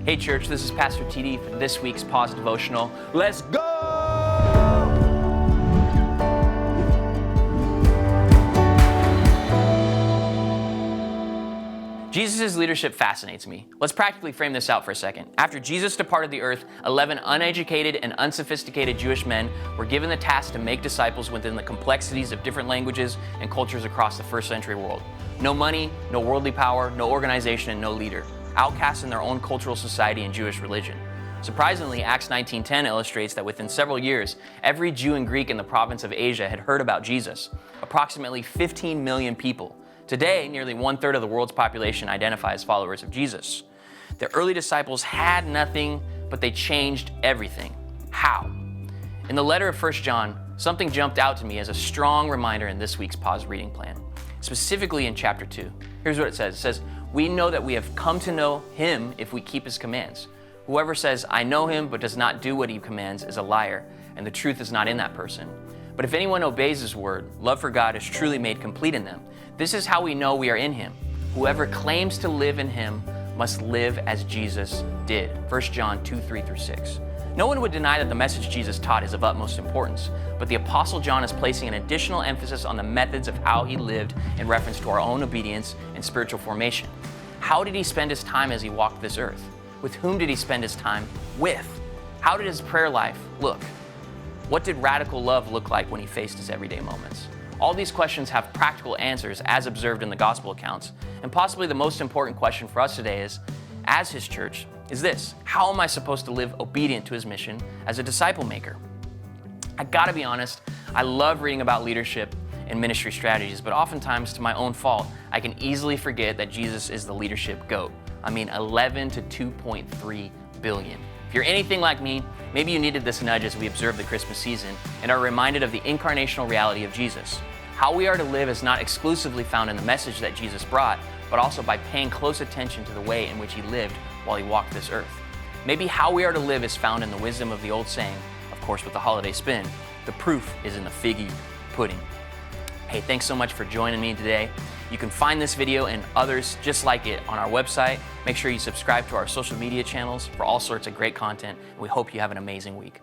Hey church, this is Pastor TD for this week's Pause Devotional. Let's go! Jesus' leadership fascinates me. Let's practically frame this out for a second. After Jesus departed the earth, 11 uneducated and unsophisticated Jewish men were given the task to make disciples within the complexities of different languages and cultures across the first century world. No money, no worldly power, no organization, and no leader. Outcasts in their own cultural society and Jewish religion. Surprisingly, Acts 19:10 illustrates that within several years, every Jew and Greek in the province of Asia had heard about Jesus. Approximately 15 million people. Today, nearly 1/3 of the world's population identify as followers of Jesus. The early disciples had nothing, but they changed everything. How? In the letter of 1 John, something jumped out to me as a strong reminder in this week's pause reading plan, specifically in chapter 2. Here's what it says. It says, "We know that we have come to know him if we keep his commands. Whoever says, 'I know him,' but does not do what he commands is a liar, and the truth is not in that person. But if anyone obeys his word, love for God is truly made complete in them. This is how we know we are in him. Whoever claims to live in him must live as Jesus did." 1 John 2:3-6. No one would deny that the message Jesus taught is of utmost importance, but the Apostle John is placing an additional emphasis on the methods of how he lived in reference to our own obedience and spiritual formation. How did he spend his time as he walked this earth? With whom did he spend his time with? How did his prayer life look? What did radical love look like when he faced his everyday moments? All these questions have practical answers as observed in the gospel accounts. And possibly the most important question for us today is, as his church, is this: how am I supposed to live obedient to his mission as a disciple maker? I gotta be honest, I love reading about leadership and ministry strategies, but oftentimes to my own fault, I can easily forget that Jesus is the leadership GOAT. 11 to 2.3 billion. If you're anything like me, maybe you needed this nudge as we observe the Christmas season and are reminded of the incarnational reality of Jesus. How we are to live is not exclusively found in the message that Jesus brought, but also by paying close attention to the way in which he lived while he walked this earth. Maybe how we are to live is found in the wisdom of the old saying, of course with the holiday spin, the proof is in the figgy pudding. Hey, thanks so much for joining me today. You can find this video and others just like it on our website. Make sure you subscribe to our social media channels for all sorts of great content, and we hope you have an amazing week.